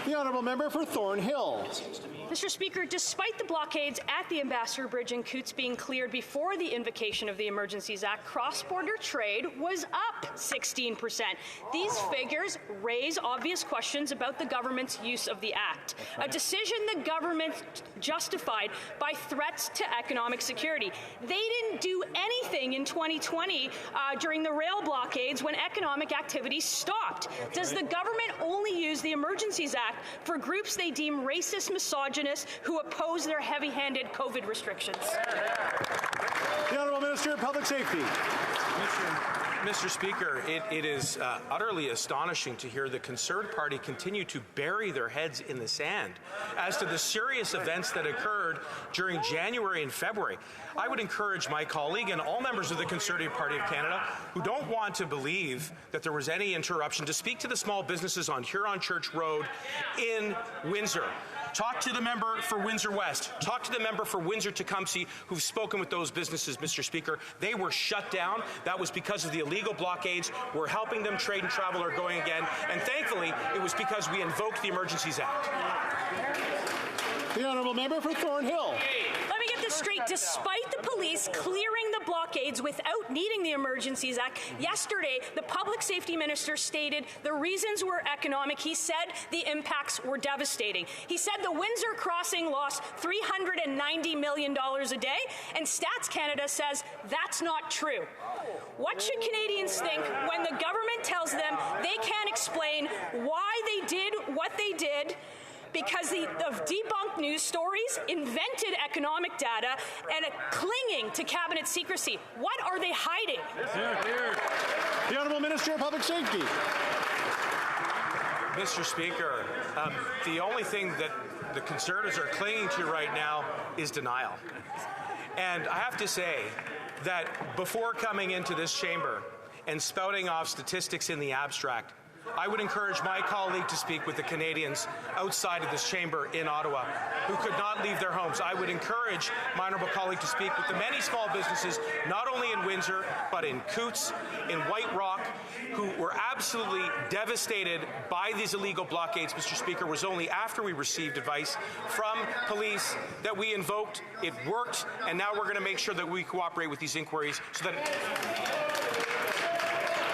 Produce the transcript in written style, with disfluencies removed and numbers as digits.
The honourable member for Thornhill. Mr. Speaker, despite the blockades at the Ambassador Bridge in Coots being cleared before the invocation of the Emergencies Act, cross-border trade was up 16%. These figures raise obvious questions about the government's use of the Act, a decision the government justified by threats to economic security. They didn't do anything in 2020 during the rail blockades when economic activity stopped. Does the government only use the Emergencies Act for groups they deem racist, misogynists, who oppose their heavy-handed COVID restrictions? The Honourable Minister of Public Safety. Mr. Speaker, it is utterly astonishing to hear the Conservative Party continue to bury their heads in the sand as to the serious events that occurred during January and February. I would encourage my colleague and all members of the Conservative Party of Canada who don't want to believe that there was any interruption to speak to the small businesses on Huron Church Road in Windsor. Talk to the member for Windsor West. Talk to the member for Windsor-Tecumseh who've spoken with those businesses, Mr. Speaker. They were shut down. That was because of the illegal blockades. We're helping them trade and travel are going again. And thankfully, it was because we invoked the Emergencies Act. The honourable member for Thornhill. Let me get this straight. Despite the police clearing the blockades without needing the Emergencies Act, yesterday the public safety minister stated the reasons were economic. He said the impacts were devastating. He said the Windsor crossing lost $390 million a day, and Stats Canada says that's not true. What should Canadians think when the government tells them they can't explain why they did what they did because of debunked news stories, invented economic data, and clinging to cabinet secrecy? What are they hiding? The Honourable Minister of Public Safety. Mr. Speaker, the only thing that the Conservatives are clinging to right now is denial. And I have to say that before coming into this chamber and spouting off statistics in the abstract, I would encourage my colleague to speak with the Canadians outside of this chamber in Ottawa who could not leave their homes. I would encourage my honourable colleague to speak with the many small businesses, not only in Windsor, but in Coots, in White Rock, who were absolutely devastated by these illegal blockades. Mr. Speaker, it was only after we received advice from police that we invoked. It worked, and now we're going to make sure that we cooperate with these inquiries so that